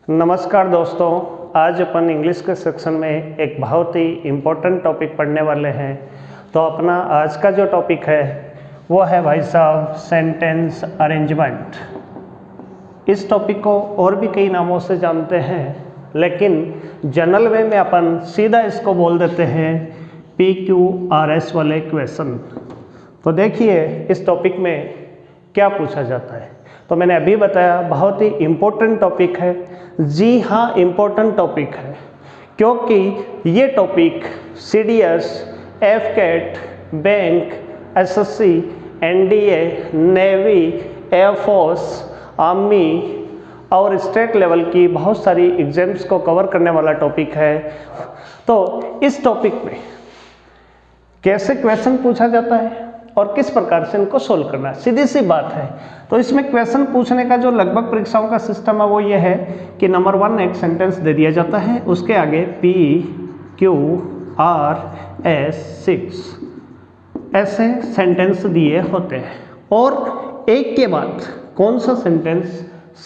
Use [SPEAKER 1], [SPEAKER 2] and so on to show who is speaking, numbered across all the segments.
[SPEAKER 1] नमस्कार दोस्तों, आज अपन इंग्लिश के सेक्शन में एक बहुत ही इम्पोर्टेंट टॉपिक पढ़ने वाले हैं। तो अपना आज का जो टॉपिक है वो है भाई साहब सेंटेंस अरेंजमेंट। इस टॉपिक को और भी कई नामों से जानते हैं, लेकिन जनरल वे में अपन सीधा इसको बोल देते हैं PQRS वाले क्वेश्चन। तो देखिए इस टॉपिक में क्या पूछा जाता है। तो मैंने अभी बताया बहुत ही इम्पोर्टेंट टॉपिक है। जी हाँ, इम्पोर्टेंट टॉपिक है, क्योंकि ये topic CDS, FCAT, bank, SSC, NDA, navy, air force, army और स्टेट लेवल की बहुत सारी एग्जाम्स को कवर करने वाला टॉपिक है। तो इस टॉपिक में कैसे क्वेश्चन पूछा जाता है और किस प्रकार से इनको सोल्व करना है, सीधी सी बात है। तो इसमें क्वेश्चन पूछने का जो लगभग परीक्षाओं का सिस्टम है वो ये है कि नंबर 1 एक सेंटेंस दे दिया जाता है, उसके आगे PQRS 6 ऐसे सेंटेंस दिए होते हैं और एक के बाद कौन सा सेंटेंस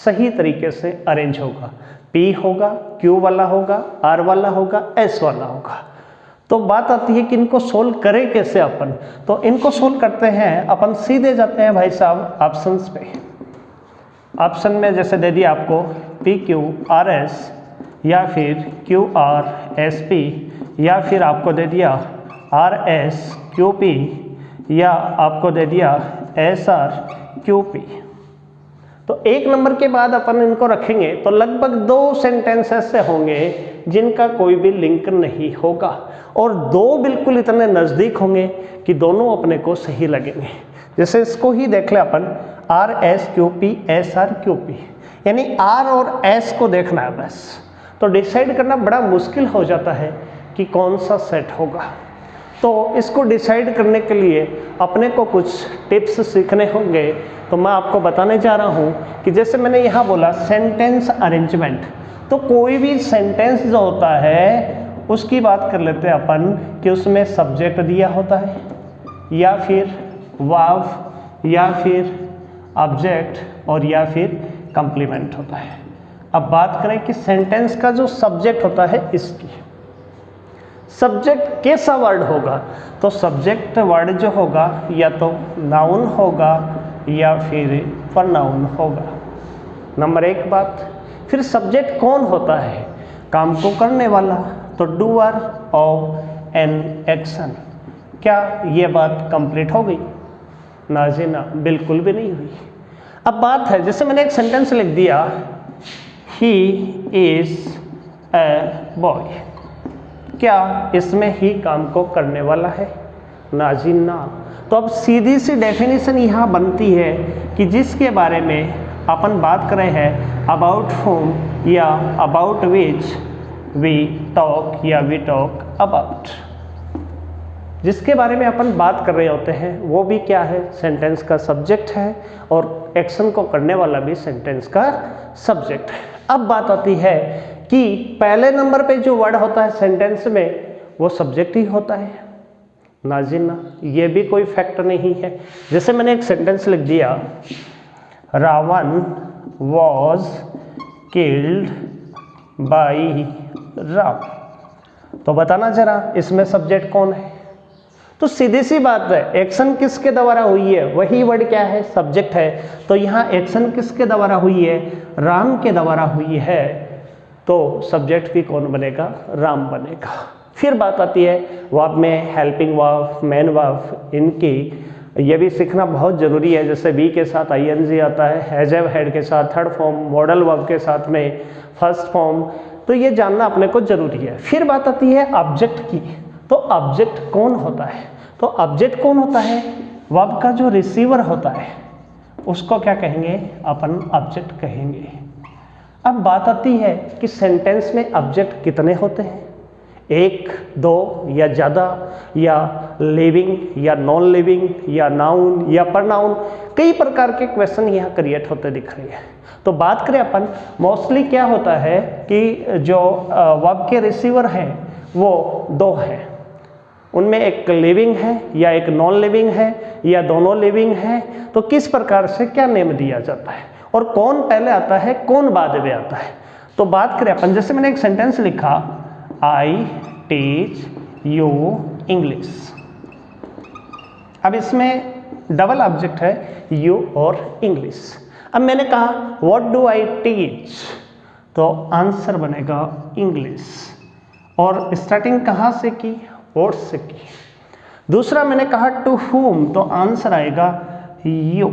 [SPEAKER 1] सही तरीके से अरेंज होगा। P होगा, Q वाला होगा, R वाला होगा, S वाला होगा। तो बात आती है कि इनको सोल्व करें कैसे अपन। तो इनको सोल्व करते हैं अपन, सीधे जाते हैं भाई साहब ऑप्शंस पे। ऑप्शन में जैसे दे दिया आपको PQRS या फिर QRSP या फिर आपको दे दिया RSQP या आपको दे दिया SRQP। तो एक नंबर के बाद अपन इनको रखेंगे तो लगभग 2 सेंटेंस ऐसे होंगे जिनका कोई भी लिंक नहीं होगा और 2 बिल्कुल इतने नज़दीक होंगे कि दोनों अपने को सही लगेंगे। जैसे इसको ही देख ले अपन, RSQP SRQP, यानी R और S को देखना है बस। तो डिसाइड करना बड़ा मुश्किल हो जाता है कि कौन सा सेट होगा। तो इसको डिसाइड करने के लिए अपने को कुछ टिप्स सीखने होंगे। तो मैं आपको बताने जा रहा हूँ कि जैसे मैंने यहाँ बोला सेंटेंस अरेंजमेंट, तो कोई भी सेंटेंस जो होता है उसकी बात कर लेते हैं अपन कि उसमें सब्जेक्ट दिया होता है या फिर वर्ब या फिर ऑब्जेक्ट और या फिर कंप्लीमेंट होता है। अब बात करें कि सेंटेंस का जो सब्जेक्ट होता है, इसकी सब्जेक्ट कैसा वर्ड होगा। तो सब्जेक्ट वर्ड जो होगा या तो नाउन होगा या फिर प्रोनाउन होगा, नंबर 1 बात। फिर सब्जेक्ट कौन होता है, काम को करने वाला, तो डूअर ऑफ एन एक्शन। क्या ये बात कंप्लीट हो गई? ना जी ना, बिल्कुल भी नहीं हुई। अब बात है, जैसे मैंने एक सेंटेंस लिख दिया, ही इज ए बॉय। क्या इसमें ही काम को करने वाला है? ना जी ना। तो अब सीधी सी डेफिनेशन यहाँ बनती है कि जिसके बारे में अपन बात कर रहे हैं, अबाउट होम या अबाउट विच वी टॉक या वी टॉक अबाउट, जिसके बारे में अपन बात कर रहे होते हैं वो भी क्या है, सेंटेंस का सब्जेक्ट है और एक्शन को करने वाला भी सेंटेंस का सब्जेक्ट है। अब बात आती है कि पहले नंबर पे जो वर्ड होता है सेंटेंस में वो सब्जेक्ट ही होता है। ना जी ना, ये भी कोई फैक्ट नहीं है। जैसे मैंने एक सेंटेंस लिख दिया, Ravan was killed by Ram. तो बताना जरा इसमें सब्जेक्ट कौन है। तो सीधी सी बात है, एक्शन किसके द्वारा हुई है, वही वर्ड क्या है, सब्जेक्ट है। तो यहाँ एक्शन किसके द्वारा हुई है, राम के द्वारा हुई है। तो सब्जेक्ट भी कौन बनेगा, राम बनेगा। फिर बात आती है वर्ब में, हेल्पिंग वर्ब, मेन वर्ब, इनकी ये भी सीखना बहुत ज़रूरी है। जैसे बी के साथ ING आता है, हैज हैव हैड के साथ थर्ड फॉर्म, मॉडल वर्ब के साथ में फर्स्ट फॉर्म, तो ये जानना अपने को ज़रूरी है। फिर बात आती है ऑब्जेक्ट की। तो ऑब्जेक्ट कौन होता है, तो ऑब्जेक्ट कौन होता है, वर्ब का जो रिसीवर होता है उसको क्या कहेंगे, अपन ऑब्जेक्ट कहेंगे। अब बात आती है कि सेंटेंस में ऑब्जेक्ट कितने होते हैं, 1, 2 या ज़्यादा, या लिविंग या नॉन लिविंग या नाउन या प्रोनाउन, कई प्रकार के क्वेश्चन यहाँ क्रिएट होते दिख रहे हैं। तो बात करें अपन, मोस्टली क्या होता है कि जो वर्ब के रिसीवर हैं वो 2 हैं, उनमें एक लिविंग है या एक नॉन लिविंग है या दोनों लिविंग है। तो किस प्रकार से क्या नेम दिया जाता है और कौन पहले आता है कौन बाद में आता है। तो बात करें अपन, जैसे मैंने एक सेंटेंस लिखा, आई टीच यू इंग्लिश। अब इसमें डबल ऑब्जेक्ट है यू और इंग्लिश। अब मैंने कहा व्हाट डू आई टीच, तो आंसर बनेगा इंग्लिश। और स्टार्टिंग कहाँ से की, वर्ड से की। दूसरा मैंने कहा टू हुम, तो आंसर आएगा यू।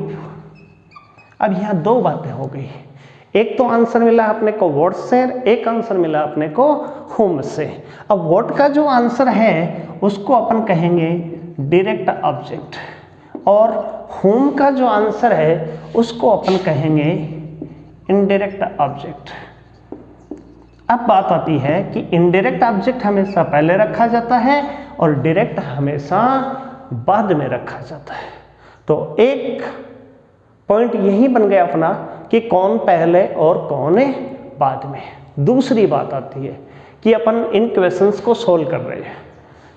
[SPEAKER 1] अब यहाँ दो बातें हो गई, एक तो आंसर मिला अपने को वर्ड से, एक आंसर मिला अपने को हुम से। अब वर्ड का जो आंसर है उसको अपन कहेंगे डायरेक्ट ऑब्जेक्ट, और हुम का जो आंसर है उसको अपन कहेंगे इनडायरेक्ट ऑब्जेक्ट। अब बात आती है कि इनडायरेक्ट ऑब्जेक्ट हमेशा पहले रखा जाता है और डायरेक्ट हमेशा बाद में रखा जाता है। तो एक पॉइंट यही बन गया अपना कि कौन पहले और कौन बाद में। दूसरी बात आती है कि अपन इन क्वेश्चंस को सोल्व कर रहे हैं,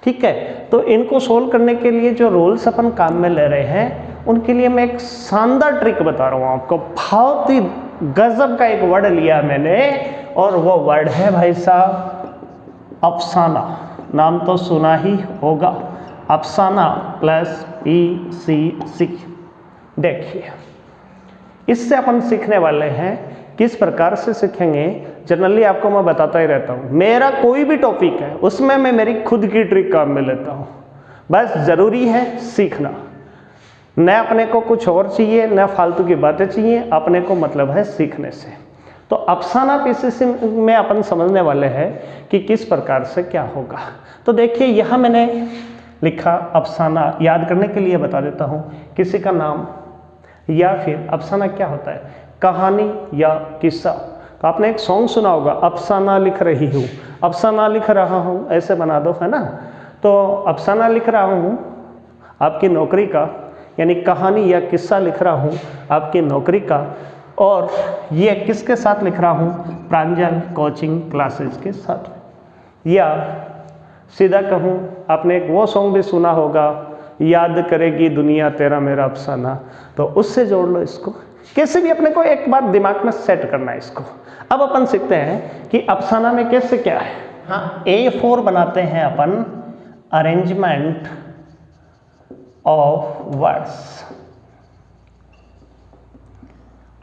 [SPEAKER 1] ठीक है, तो इनको सोल्व करने के लिए जो रूल्स अपन काम में ले रहे हैं उनके लिए मैं एक शानदार ट्रिक बता रहा हूँ आपको। बहुत ही गजब का एक वर्ड लिया मैंने, और वो वर्ड है भाई साहब अफसाना। नाम तो सुना ही होगा, अफसाना प्लस ECC। देखिए, इससे अपन सीखने वाले हैं, किस प्रकार से सीखेंगे जनरली आपको मैं बताता ही रहता हूँ। मेरा कोई भी टॉपिक है उसमें मैं मेरी खुद की ट्रिक काम में लेता हूँ, बस ज़रूरी है सीखना। न अपने को कुछ और चाहिए, न फालतू की बातें चाहिए, अपने को मतलब है सीखने से। तो अफसाना PCC में अपन समझने वाले हैं कि किस प्रकार से क्या होगा। तो देखिए यहाँ मैंने लिखा अफसाना, याद करने के लिए बता देता हूँ, किसी का नाम या फिर अफसाना क्या होता है, कहानी या किस्सा। तो आपने एक सॉन्ग सुना होगा, अफसाना लिख रही हूँ, अफसाना लिख रहा हूँ, ऐसे बना दो, है ना। तो अफसाना लिख रहा हूँ आपकी नौकरी का, यानी कहानी या किस्सा लिख रहा हूँ आपकी नौकरी का। और ये किसके साथ लिख रहा हूँ, प्रांजल कोचिंग क्लासेस के साथ। या सीधा कहूँ, आपने एक वो सॉन्ग भी सुना होगा, याद करेगी दुनिया तेरा मेरा अफसाना, तो उससे जोड़ लो इसको। कैसे भी अपने को एक बार दिमाग में सेट करना है इसको। अब अपन सीखते हैं कि अफसाना में कैसे क्या है। हाँ, A4 बनाते हैं अपन, अरेंजमेंट ऑफ वर्ड्स।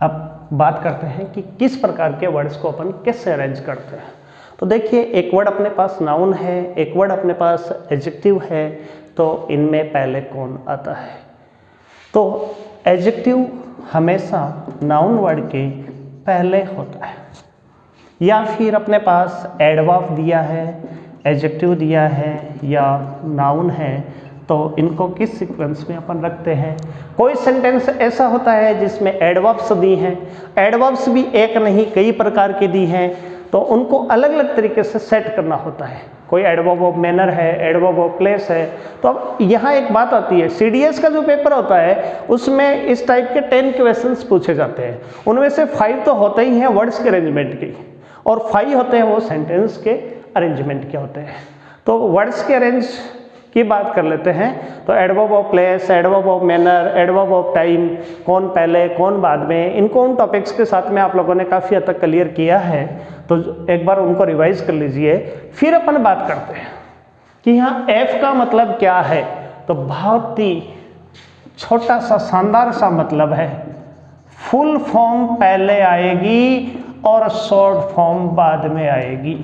[SPEAKER 1] अब बात करते हैं कि किस प्रकार के वर्ड्स को अपन कैसे अरेंज करते हैं। तो देखिए, एक वर्ड अपने पास नाउन है, एक वर्ड अपने पास एडजेक्टिव है, तो इनमें पहले कौन आता है। तो एडजेक्टिव हमेशा नाउन वर्ड के पहले होता है, या फिर अपने पास एडवर्ब दिया है, एडजेक्टिव दिया है या नाउन है, तो इनको किस सीक्वेंस में अपन रखते हैं। कोई सेंटेंस ऐसा होता है जिसमें एडवर्ब्स दी हैं, एडवर्ब्स भी एक नहीं कई प्रकार की दी हैं, तो उनको अलग अलग तरीके से सेट करना होता है। कोई एडवर्ब ऑफ मैनर है, एडवर्ब ऑफ प्लेस है। तो अब यहाँ एक बात आती है, CDS का जो पेपर होता है उसमें इस टाइप के 10 क्वेश्चंस पूछे जाते हैं। उनमें से 5 तो होते ही हैं वर्ड्स के अरेंजमेंट के, और 5 होते हैं वो सेंटेंस के अरेंजमेंट के होते हैं। तो वर्ड्स के अरेंज की बात कर लेते हैं। तो adverb of place, adverb of manner, adverb of time, कौन पहले कौन बाद में, इनको उन टॉपिक्स के साथ में आप लोगों ने काफ़ी हद तक क्लियर किया है, तो एक बार उनको रिवाइज कर लीजिए। फिर अपन बात करते हैं कि यहाँ F का मतलब क्या है। तो बहुत ही छोटा सा शानदार सा मतलब है, फुल फॉर्म पहले आएगी और शॉर्ट फॉर्म बाद में आएगी।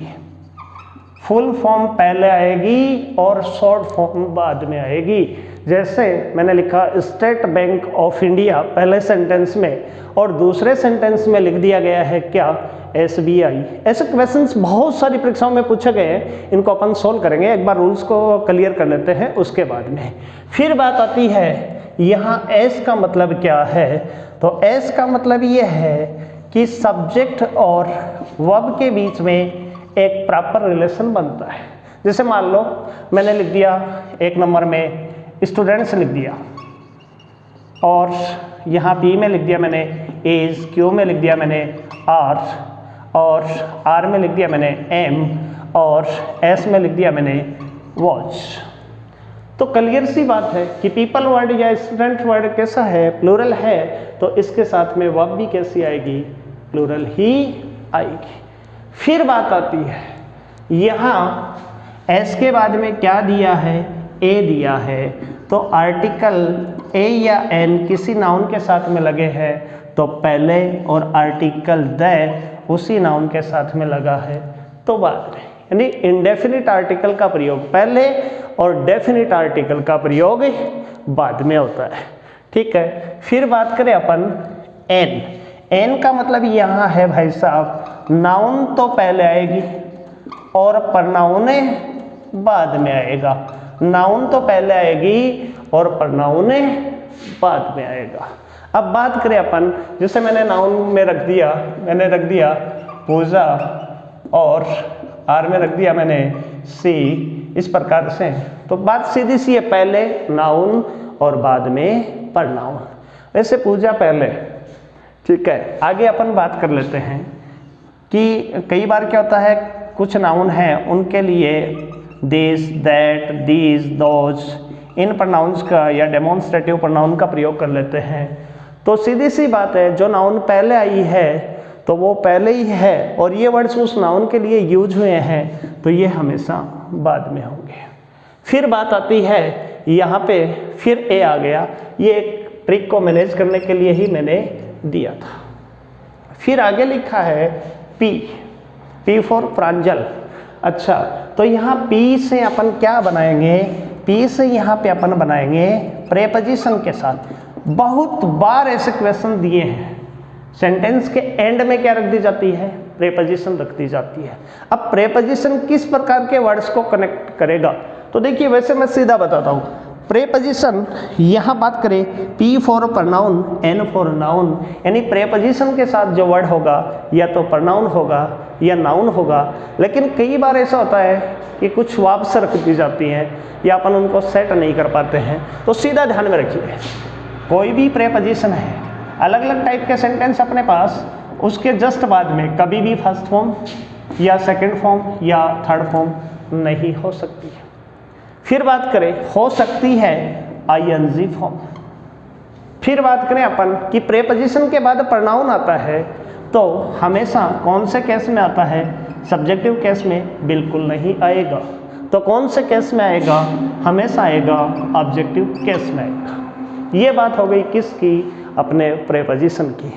[SPEAKER 1] फुल फॉर्म पहले आएगी और शॉर्ट फॉर्म बाद में आएगी। जैसे मैंने लिखा स्टेट बैंक ऑफ इंडिया पहले सेंटेंस में, और दूसरे सेंटेंस में लिख दिया गया है क्या, SBI। ऐसे क्वेश्चंस बहुत सारी परीक्षाओं में पूछे गए हैं, इनको अपन सोल्व करेंगे। एक बार रूल्स को क्लियर कर लेते हैं, उसके बाद में फिर बात आती है यहाँ S का मतलब क्या है। तो S का मतलब ये है कि सब्जेक्ट और वर्ब के बीच में एक प्रॉपर रिलेशन बनता है। जैसे मान लो मैंने लिख दिया 1 नंबर में स्टूडेंट्स लिख दिया, और यहाँ P में लिख दिया मैंने एज, Q में लिख दिया मैंने R, और R में लिख दिया मैंने M, और S में लिख दिया मैंने वॉच। तो क्लियर सी बात है कि पीपल वर्ड या स्टूडेंट वर्ड कैसा है, प्लूरल है, तो इसके साथ में वर्ब भी कैसी आएगी, प्लूरल ही आएगी। फिर बात आती है यहाँ एस के बाद में क्या दिया है, ए दिया है, तो आर्टिकल ए या एन किसी नाउन के साथ में लगे हैं तो पहले, और आर्टिकल द उसी नाउन के साथ में लगा है तो बाद में, यानी इंडेफिनिट आर्टिकल का प्रयोग पहले और डेफिनिट आर्टिकल का प्रयोग बाद में होता है। ठीक है, फिर बात करें अपन एन। एन का मतलब यहाँ है भाई साहब, नाउन तो पहले आएगी और प्रनाउन बाद में आएगा। नाउन तो पहले आएगी और प्रनाउन बाद में आएगा। अब बात करें अपन, जैसे मैंने नाउन में रख दिया पूजा, और आर में रख दिया मैंने सी, इस प्रकार से, तो बात सीधी सी है, पहले नाउन और बाद में प्रनाउन। वैसे पूजा पहले। ठीक है, आगे अपन बात कर लेते हैं कि कई बार क्या होता है, कुछ नाउन हैं उनके लिए दिस, दैट, दीज, दोज, इन प्रोनाउंस का या डेमोन्स्ट्रेटिव प्रोनाउन का प्रयोग कर लेते हैं। तो सीधी सी बात है, जो नाउन पहले आई है तो वो पहले ही है, और ये वर्ड्स उस नाउन के लिए यूज हुए हैं तो ये हमेशा बाद में होंगे। फिर बात आती है यहाँ पे, फिर ए आ गया, ये एक ट्रिक को मैनेज करने के लिए ही मैंने दिया था। फिर आगे लिखा है पी फॉर प्रांजल। अच्छा, तो यहाँ पी से अपन क्या बनाएंगे, पी से यहाँ पे अपन बनाएंगे प्रेपोजिशन के साथ। बहुत बार ऐसे क्वेश्चन दिए हैं, सेंटेंस के एंड में क्या रख दी जाती है, प्रेपोजिशन रख दी जाती है। अब प्रेपोजिशन किस प्रकार के वर्ड्स को कनेक्ट करेगा, तो देखिए वैसे मैं सीधा बताता हूँ। प्रेपोजिशन यहाँ बात करें, P for pronoun, N for noun, यानी प्रेपोजिशन के साथ जो वर्ड होगा या तो प्रनाउन होगा या नाउन होगा। लेकिन कई बार ऐसा होता है कि कुछ वाप्स रख दी जाती हैं या अपन उनको सेट नहीं कर पाते हैं, तो सीधा ध्यान में रखिए, कोई भी प्रेपोजिशन है, अलग अलग टाइप के सेंटेंस अपने पास, उसके जस्ट बाद में कभी भी फर्स्ट फॉर्म या सेकंड फॉर्म या थर्ड फॉर्म नहीं हो सकती है। फिर बात करें, हो सकती है आईएनजी फॉर्म। फिर बात करें अपन कि प्रेपोजिशन के बाद प्रनाउन आता है तो हमेशा कौन से केस में आता है, सब्जेक्टिव केस में बिल्कुल नहीं आएगा। तो कौन से केस में आएगा, हमेशा आएगा ऑब्जेक्टिव केस में आएगा। ये बात हो गई किसकी, अपने प्रेपोजिशन की।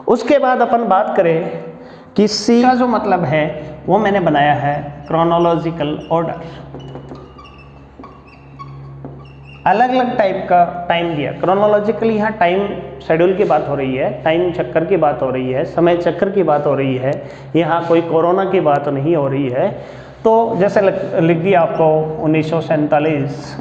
[SPEAKER 1] उसके बाद अपन बात करें कि सी का जो मतलब है वो मैंने बनाया है क्रोनोलॉजिकल ऑर्डर। अलग अलग टाइप का टाइम दिया, क्रोनोलॉजिकली यहाँ टाइम शेड्यूल की बात हो रही है, टाइम चक्कर की बात हो रही है, समय चक्कर की बात हो रही है, यहाँ कोई कोरोना की बात नहीं हो रही है। तो जैसे लिख दिया आपको 1947,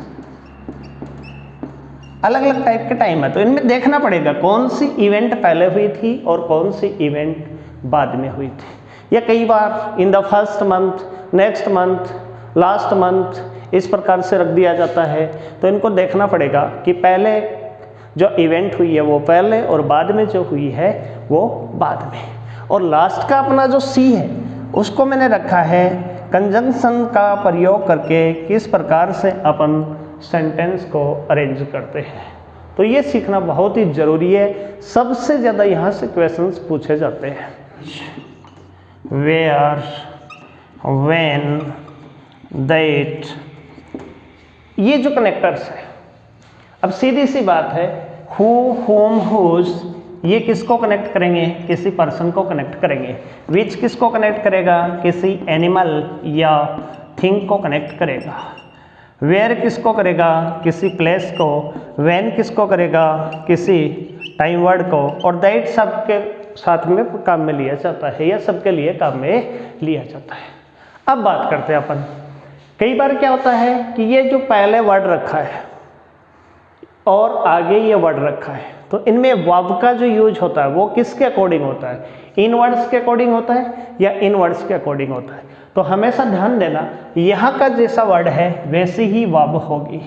[SPEAKER 1] अलग अलग टाइप के टाइम है, तो इनमें देखना पड़ेगा कौन सी इवेंट पहले हुई थी और कौन सी इवेंट बाद में हुई थी। या कई बार in the first month, next month, last month, इस प्रकार से रख दिया जाता है। तो इनको देखना पड़ेगा कि पहले जो इवेंट हुई है वो पहले और बाद में जो हुई है वो बाद में। और लास्ट का अपना जो सी है उसको मैंने रखा है कंजंक्शन का प्रयोग करके किस प्रकार से अपन सेंटेंस को अरेंज करते हैं। तो ये सीखना बहुत ही ज़रूरी है, सबसे ज़्यादा यहाँ से क्वेश्चंस पूछे जाते हैं। वेयर, व्हेन, दैट, ये जो कनेक्टर्स है। अब सीधी सी बात है, हु, होम, हुज, ये किसको कनेक्ट करेंगे, किसी पर्सन को कनेक्ट करेंगे। विच किसको कनेक्ट करेगा, किसी एनिमल या थिंग को कनेक्ट करेगा। वेयर किसको करेगा, किसी प्लेस को। व्हेन किसको करेगा, किसी टाइम वर्ड को। और दैट सबके साथ में काम में लिया जाता है या सबके लिए काम में लिया जाता है। अब बात करते हैं अपन, कई बार क्या होता है कि ये जो पहले वर्ड रखा है और आगे ये वर्ड रखा है, तो इनमें वर्ब का जो यूज होता है वो किसके अकॉर्डिंग होता है, इन वर्ड्स के अकॉर्डिंग होता है या इन वर्ड्स के अकॉर्डिंग होता है। तो हमेशा ध्यान देना, यहाँ का जैसा वर्ड है वैसी ही वर्ब होगी।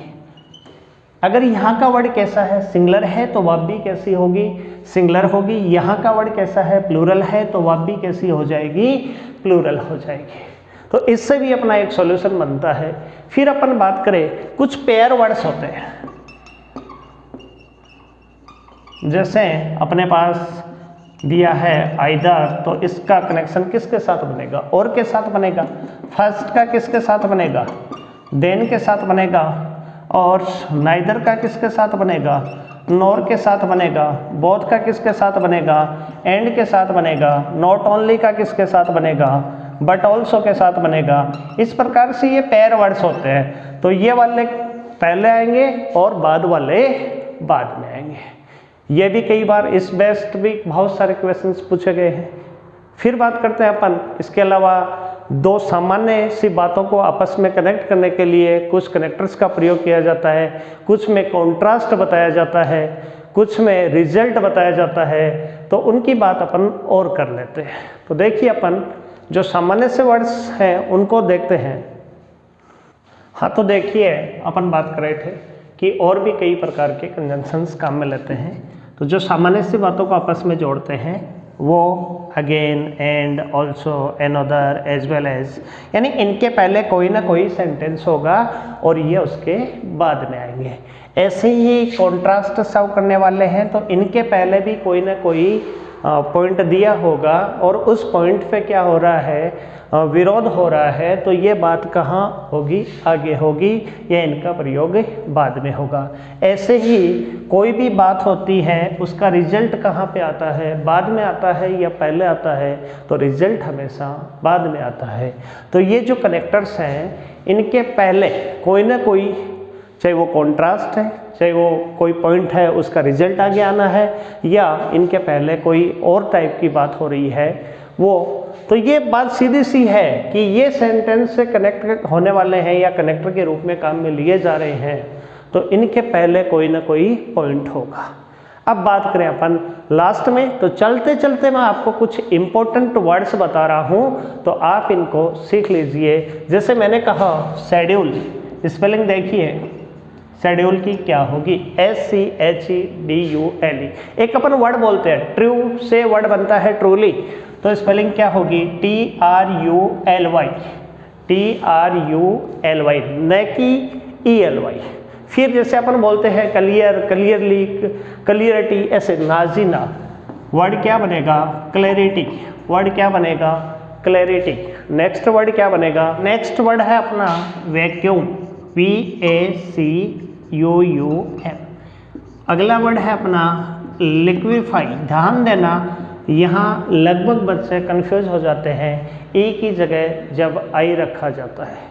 [SPEAKER 1] अगर यहाँ का वर्ड कैसा है, सिंगुलर है, तो वर्ब भी कैसी होगी, सिंगुलर होगी। यहाँ का वर्ड कैसा है, प्लूरल है, तो वर्ब भी कैसी हो जाएगी, प्लूरल हो जाएगी। तो इससे भी अपना एक सॉल्यूशन बनता है। फिर अपन बात करें, कुछ पेयर वर्ड्स होते हैं, जैसे अपने पास दिया है आइदर, तो इसका कनेक्शन किसके साथ बनेगा? और के साथ बनेगा। फर्स्ट का किसके साथ बनेगा? देन के साथ बनेगा। और नाइदर का किसके साथ बनेगा? नॉर के साथ बनेगा। बोथ का किसके साथ बनेगा? एंड के साथ बनेगा। नॉट ओनली का किसके साथ बनेगा? बट ऑल्सो के साथ बनेगा। इस प्रकार से ये पेयर वर्ड्स होते हैं। तो ये वाले पहले आएंगे और बाद वाले बाद में आएंगे। ये भी कई बार इस बेस्ड भी बहुत सारे क्वेश्चंस पूछे गए हैं। फिर बात करते हैं अपन इसके अलावा दो सामान्य सी बातों को आपस में कनेक्ट करने के लिए कुछ कनेक्टर्स का प्रयोग किया जाता है, कुछ में कॉन्ट्रास्ट बताया जाता है, कुछ में रिजल्ट बताया जाता है। तो उनकी बात अपन और कर लेते हैं। तो देखिए अपन जो सामान्य से वर्ड्स हैं उनको देखते हैं। हाँ, तो देखिए अपन बात कर रहे थे कि और भी कई प्रकार के कंजंक्शंस काम में लेते हैं। तो जो सामान्य सी बातों को आपस में जोड़ते हैं वो again, and, also, another, as well as, यानी इनके पहले कोई ना कोई सेंटेंस होगा और ये उसके बाद में आएंगे। ऐसे ही कॉन्ट्रास्ट सर्व करने वाले हैं तो इनके पहले भी कोई ना कोई पॉइंट दिया होगा और उस पॉइंट पे क्या हो रहा है, विरोध हो रहा है। तो ये बात कहाँ होगी? आगे होगी, या इनका प्रयोग बाद में होगा। ऐसे ही कोई भी बात होती है उसका रिजल्ट कहाँ पे आता है? बाद में आता है या पहले आता है? तो रिजल्ट हमेशा बाद में आता है। तो ये जो कनेक्टर्स हैं इनके पहले कोई ना कोई, चाहे वो कॉन्ट्रास्ट है, चाहे वो कोई पॉइंट है, उसका रिजल्ट आगे आना है, या इनके पहले कोई और टाइप की बात हो रही है वो। तो ये बात सीधी सी है कि ये सेंटेंस से कनेक्ट होने वाले हैं या कनेक्टर के रूप में काम में लिए जा रहे हैं, तो इनके पहले कोई ना कोई पॉइंट होगा। अब बात करें अपन लास्ट में, तो चलते चलते मैं आपको कुछ इंपॉर्टेंट वर्ड्स बता रहा हूँ, तो आप इनको सीख लीजिए। जैसे मैंने कहा शेड्यूल, स्पेलिंग देखिए शेड्यूल की क्या होगी? SCHEDULE। एक अपन वर्ड बोलते हैं ट्रू से वर्ड बनता है ट्रूली, तो स्पेलिंग क्या होगी? TRULY, TRULY, न कि ELY। फिर जैसे अपन बोलते हैं क्लियर, क्लियरली, क्लियरिटी, ऐसे नाजीना, वर्ड क्या बनेगा? क्लैरिटी, वर्ड क्या बनेगा? क्लैरिटी। नेक्स्ट वर्ड क्या बनेगा? नेक्स्ट वर्ड है अपना वैक्यूम, VACUUM। अगला वर्ड है अपना लिक्विफाई। ध्यान देना, यहाँ लगभग बच्चे कंफ्यूज हो जाते हैं, E की जगह जब I रखा जाता है